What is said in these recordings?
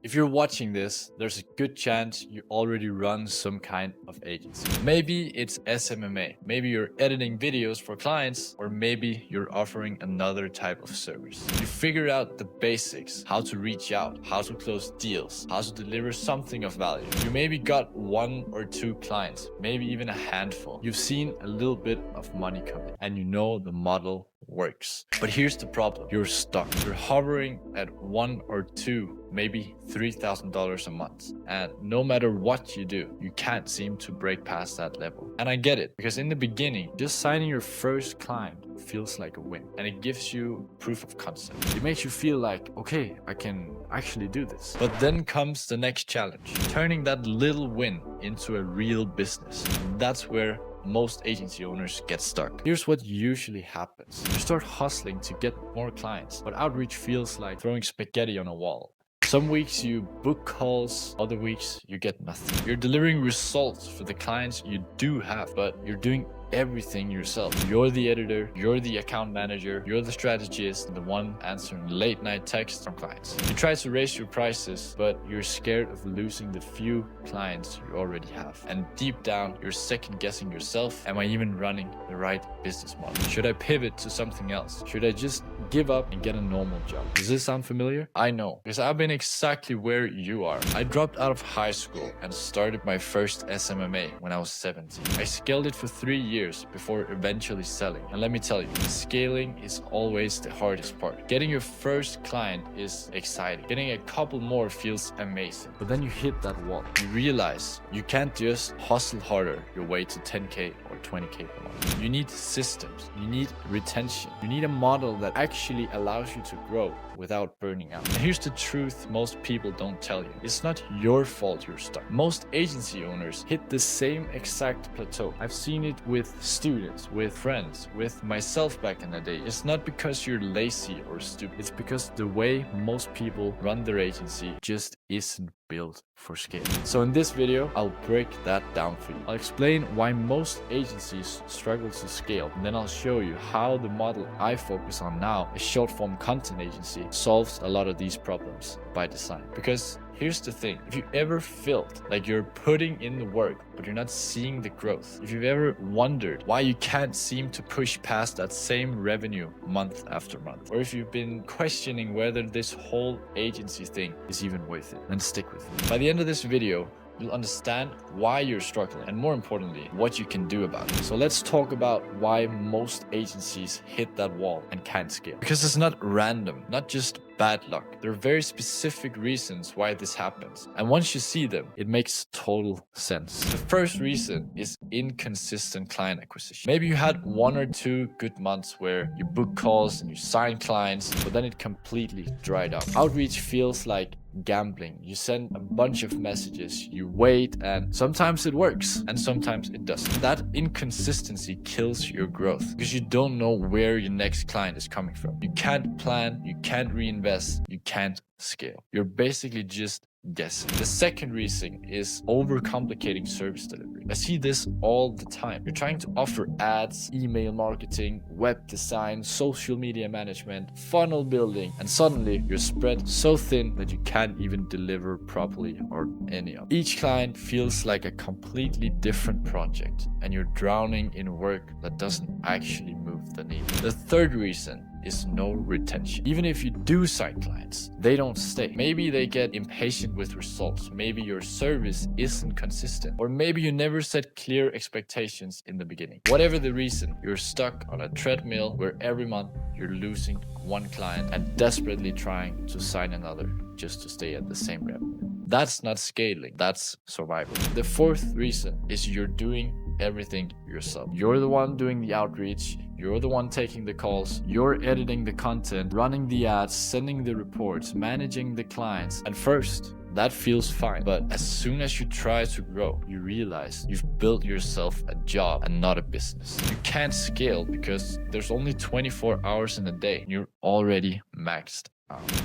If you're watching this, there's a good chance you already run some kind of agency. Maybe it's SMMA, maybe you're editing videos for clients, or maybe you're offering another type of service. You figure out the basics, how to reach out, how to close deals, how to deliver something of value. You maybe got 1 or 2 clients, maybe even a handful. You've seen a little bit of money come in, and you know the model works. But here's the problem. You're stuck. You're hovering at 1 or 2, maybe $3,000 a month. And no matter what you do, you can't seem to break past that level. And I get it, because in the beginning, just signing your first client feels like a win. And it gives you proof of concept. It makes you feel like, okay, I can actually do this. But then comes the next challenge, turning that little win into a real business. And that's where most agency owners get stuck. Here's what usually happens. You start hustling to get more clients, but outreach feels like throwing spaghetti on a wall. Some weeks you book calls, other weeks you get nothing. You're delivering results for the clients you do have, but you're doing everything yourself. You're the editor, you're the account manager, you're the strategist, and the one answering late night texts from clients. You try to raise your prices, but you're scared of losing the few clients you already have. And deep down, you're second guessing yourself. Am I even running the right business model? Should I pivot to something else? Should I just give up and get a normal job? Does this sound familiar? I know, because I've been exactly where you are. I dropped out of high school and started my first SMMA when I was 17. I scaled it for 3 years before eventually selling. And let me tell you, scaling is always the hardest part. Getting your first client is exciting. Getting a couple more feels amazing. But then you hit that wall. You realize you can't just hustle harder your way to 10K or 20K per month. You need systems. You need retention. You need a model that actually allows you to grow without burning out. And here's the truth most people don't tell you. It's not your fault you're stuck. Most agency owners hit the same exact plateau. I've seen it with students, with friends, with myself back in the day. It's not because you're lazy or stupid. It's because the way most people run their agency just isn't built for scale. So in this video, I'll break that down for you. I'll explain why most agencies struggle to scale, and then I'll show you how the model I focus on now, a short form content agency, solves a lot of these problems by design. Because here's the thing, if you ever felt like you're putting in the work, but you're not seeing the growth, if you've ever wondered why you can't seem to push past that same revenue month after month, or if you've been questioning whether this whole agency thing is even worth it, then stick with me. By the end of this video, you'll understand why you're struggling and, more importantly, what you can do about it. So let's talk about why most agencies hit that wall and can't scale. Because it's not random, not just bad luck. There are very specific reasons why this happens. And once you see them, it makes total sense. The first reason is inconsistent client acquisition. Maybe you had 1 or 2 good months where you book calls and you sign clients, but then it completely dried up. Outreach feels like gambling. You send a bunch of messages, you wait, and sometimes it works and sometimes it doesn't. That inconsistency kills your growth because you don't know where your next client is coming from. You can't plan, you can't reinvest, you can't scale. You're basically just guessing. The second reason is overcomplicating service delivery. I see this all the time. You're trying to offer ads, email marketing, web design, social media management, funnel building, and suddenly you're spread so thin that you can't even deliver properly or any of it. Each client feels like a completely different project, and you're drowning in work that doesn't actually move the needle. The third reason is no retention. Even if you do sign clients, they don't stay. Maybe they get impatient with results. Maybe your service isn't consistent. Or maybe you never set clear expectations in the beginning. Whatever the reason, you're stuck on a treadmill where every month you're losing 1 client and desperately trying to sign another just to stay at the same revenue. That's not scaling, that's survival. The fourth reason is you're doing everything yourself. You're the one doing the outreach, you're the one taking the calls, you're editing the content, running the ads, sending the reports, managing the clients. And first, that feels fine. But as soon as you try to grow, you realize you've built yourself a job and not a business. You can't scale because there's only 24 hours in a day. You're already maxed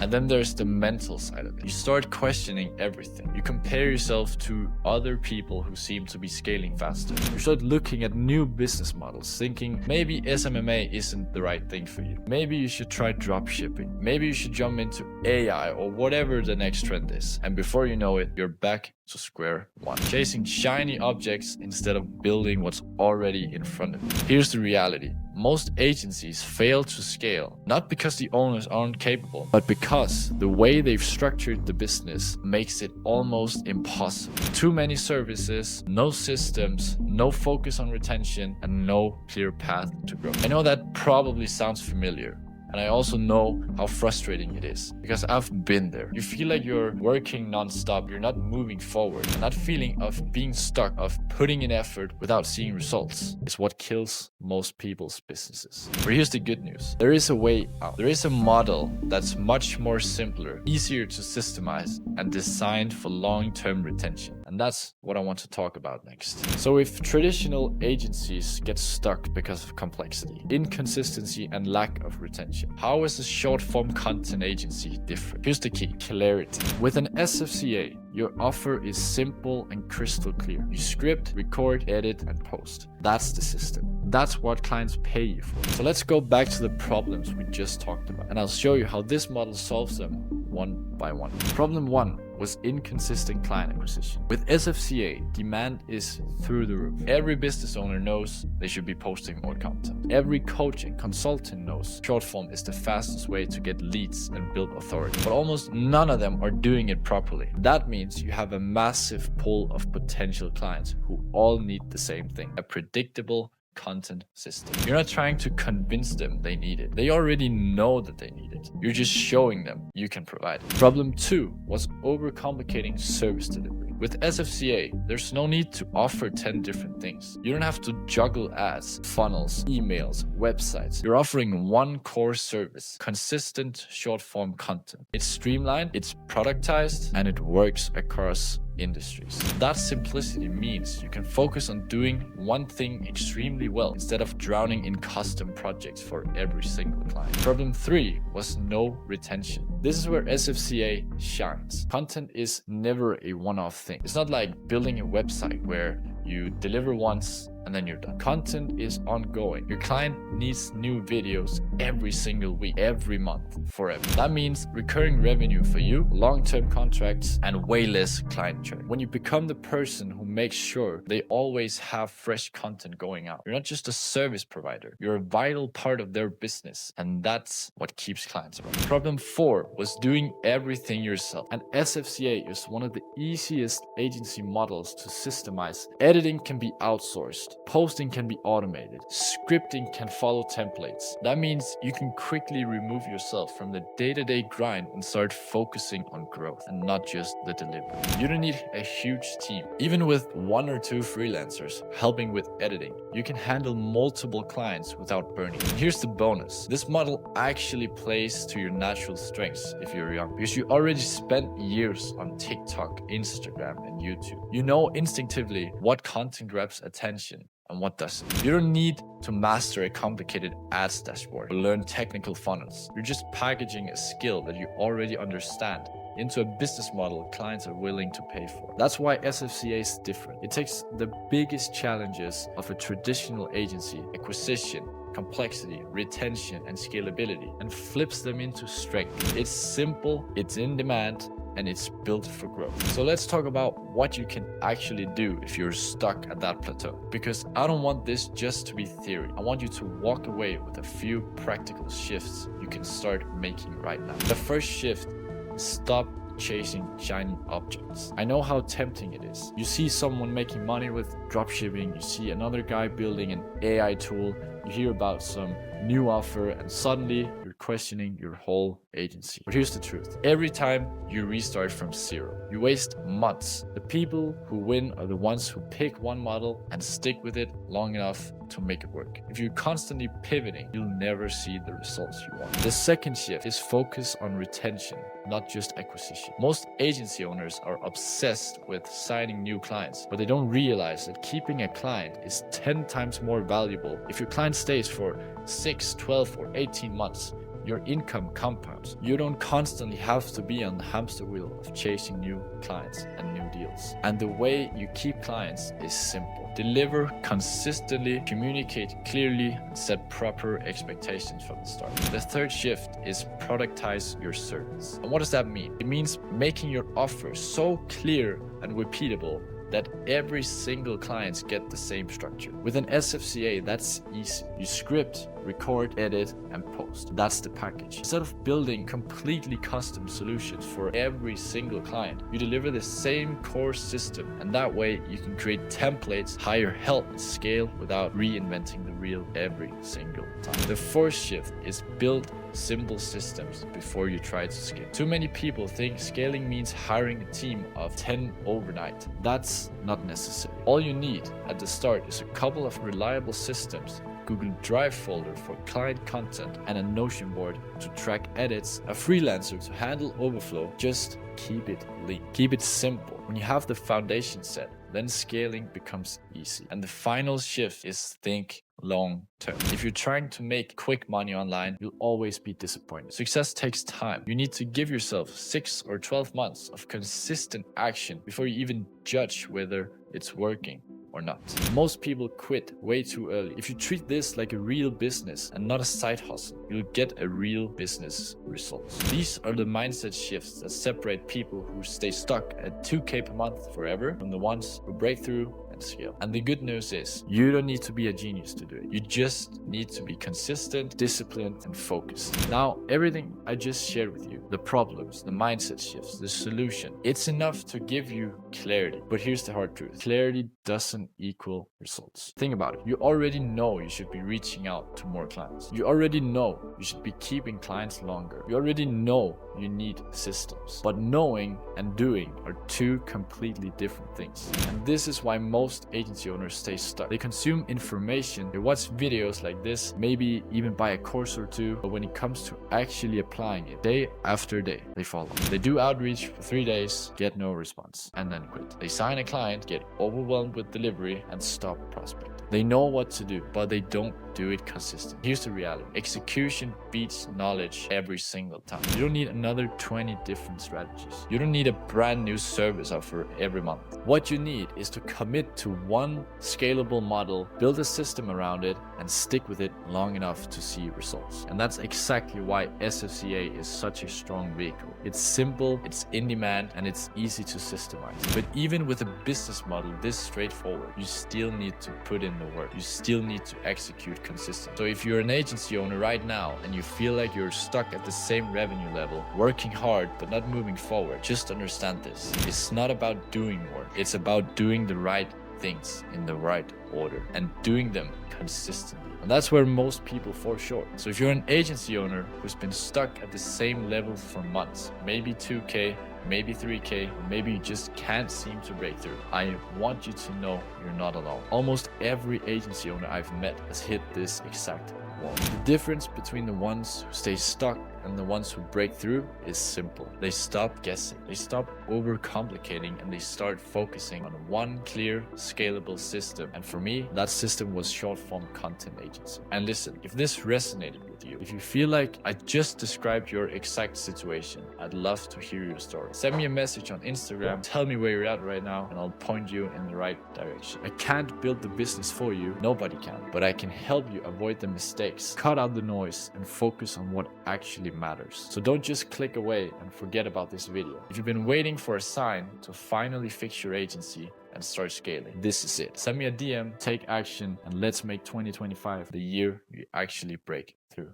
And then there's the mental side of it. You start questioning everything. You compare yourself to other people who seem to be scaling faster. You start looking at new business models, thinking maybe SMMA isn't the right thing for you. Maybe you should try drop shipping. Maybe you should jump into AI or whatever the next trend is. And before you know it, you're back to square one, chasing shiny objects instead of building what's already in front of you. Here's the reality. Most agencies fail to scale, not because the owners aren't capable, but because the way they've structured the business makes it almost impossible. Too many services, no systems, no focus on retention, and no clear path to growth. I know that probably sounds familiar. And I also know how frustrating it is because I've been there. You feel like you're working non-stop, you're not moving forward. And that feeling of being stuck, of putting in effort without seeing results is what kills most people's businesses. But here's the good news. There is a way out. There is a model that's much more simpler, easier to systemize, and designed for long-term retention. And that's what I want to talk about next. So if traditional agencies get stuck because of complexity, inconsistency, and lack of retention, how is a short-form content agency different? Here's the key: clarity. With an SFCA, your offer is simple and crystal clear. You script, record, edit, and post. That's the system. That's what clients pay you for. So let's go back to the problems we just talked about, and I'll show you how this model solves them one by one. Problem one was inconsistent client acquisition. With SFCA, demand is through the roof. Every business owner knows they should be posting more content. Every coach and consultant knows short form is the fastest way to get leads and build authority. But almost none of them are doing it properly. That means you have a massive pool of potential clients who all need the same thing: a predictable content system. You're not trying to convince them they need it. They already know that they need it. You're just showing them you can provide it. Problem two was overcomplicating service delivery. With SFCA, there's no need to offer 10 different things. You don't have to juggle ads, funnels, emails, websites. You're offering one core service: consistent short-form content. It's streamlined, it's productized, and it works across industries. That simplicity means you can focus on doing one thing extremely well instead of drowning in custom projects for every single client. Problem three was no retention. This is where SFCA shines. Content is never a one-off thing. It's not like building a website where you deliver once and then you're done. Content is ongoing. Your client needs new videos every single week, every month, forever. That means recurring revenue for you, long-term contracts, and way less client churn. When you become the person who makes sure they always have fresh content going out, you're not just a service provider, you're a vital part of their business, and that's what keeps clients around. Problem four was doing everything yourself. And SFCA is one of the easiest agency models to systemize. Editing can be outsourced. Posting can be automated. Scripting can follow templates. That means you can quickly remove yourself from the day-to-day grind and start focusing on growth and not just the delivery. You don't need a huge team. Even with one or two freelancers helping with editing, you can handle multiple clients without burning. And here's the bonus. This model actually plays to your natural strengths if you're young, because you already spent years on TikTok, Instagram, and YouTube. You know instinctively what content grabs attention and what doesn't. You don't need to master a complicated ads dashboard or learn technical funnels. You're just packaging a skill that you already understand into a business model clients are willing to pay for. That's why SFCA is different. It takes the biggest challenges of a traditional agency: acquisition, complexity, retention, and scalability, and flips them into strength. It's simple, it's in demand, and it's built for growth. So let's talk about what you can actually do if you're stuck at that plateau. Because I don't want this just to be theory. I want you to walk away with a few practical shifts you can start making right now. The first shift: stop chasing shiny objects. I know how tempting it is. You see someone making money with dropshipping, you see another guy building an AI tool, you hear about some new offer, and suddenly you're questioning your whole agency. But here's the truth. Every time you restart from zero, you waste months. The people who win are the ones who pick one model and stick with it long enough to make it work. If you're constantly pivoting, you'll never see the results you want. The second shift is focus on retention, not just acquisition. Most agency owners are obsessed with signing new clients, but they don't realize that keeping a client is 10 times more valuable. If your client stays for 6, 12, or 18 months, your income compounds. You don't constantly have to be on the hamster wheel of chasing new clients and new deals. And the way you keep clients is simple. Deliver consistently, communicate clearly, and set proper expectations from the start. The third shift is productize your service. And what does that mean? It means making your offer so clear and repeatable that every single client get the same structure. With an SFCA, that's easy. You script, record, edit, and post. That's the package. Instead of building completely custom solutions for every single client, you deliver the same core system, and that way you can create templates, hire help, and scale without reinventing the wheel every single time. The fourth shift is build simple systems before you try to scale. Too many people think scaling means hiring a team of 10 overnight. That's not necessary. All you need at the start is a couple of reliable systems, Google Drive folder for client content, and a Notion board to track edits, a freelancer to handle overflow. Just keep it lean. Keep it simple. When you have the foundation set, then scaling becomes easy. And the final shift is think long term. If you're trying to make quick money online, you'll always be disappointed. Success takes time. You need to give yourself 6 or 12 months of consistent action before you even judge whether it's working or not. Most people quit way too early. If you treat this like a real business and not a side hustle, you'll get a real business results. These are the mindset shifts that separate people who stay stuck at 2K per month forever from the ones who break through and scale. And the good news is, you don't need to be a genius to do it. You just need to be consistent, disciplined, and focused. Now, everything I just shared with you, the problems, the mindset shifts, the solution, it's enough to give you clarity. But here's the hard truth. Clarity doesn't equal results. Think about it. You already know you should be reaching out to more clients. You already know you should be keeping clients longer. You already know you need systems. But knowing and doing are two completely different things. And this is why most agency owners stay stuck. They consume information, they watch videos like this, maybe even buy a course or two, but when it comes to actually applying it, day after day, they fall off. They do outreach for 3 days, get no response, and then quit. They sign a client, get overwhelmed with delivery, and stop prospecting. They know what to do, but they don't do it consistently. Here's the reality. Execution beats knowledge every single time. You don't need another 20 different strategies. You don't need a brand new service offer every month. What you need is to commit to one scalable model, build a system around it, and stick with it long enough to see results. And that's exactly why SFCA is such a strong vehicle. It's simple, it's in demand, and it's easy to systemize. But even with a business model this straightforward, you still need to put in the work. You still need to execute consistently. So if you're an agency owner right now and you feel like you're stuck at the same revenue level, working hard but not moving forward, just understand this. It's not about doing more. It's about doing the right things in the right order and doing them consistently. And that's where most people fall short. So if you're an agency owner who's been stuck at the same level for months, maybe 2K, maybe 3K, or maybe you just can't seem to break through, I want you to know you're not alone. Almost every agency owner I've met has hit this exact wall. The difference between the ones who stay stuck and the ones who break through is simple. They stop guessing, they stop overcomplicating, and they start focusing on one clear, scalable system. And for me, that system was short-form content agency. And listen, if this resonated with you, if you feel like I just described your exact situation, I'd love to hear your story. Send me a message on Instagram, tell me where you're at right now, and I'll point you in the right direction. I can't build the business for you, nobody can, but I can help you avoid the mistakes, cut out the noise, and focus on what actually matters. So don't just click away and forget about this video. If you've been waiting for a sign to finally fix your agency and start scaling, this is it. Send me a DM, take action, and let's make 2025 the year you actually break through.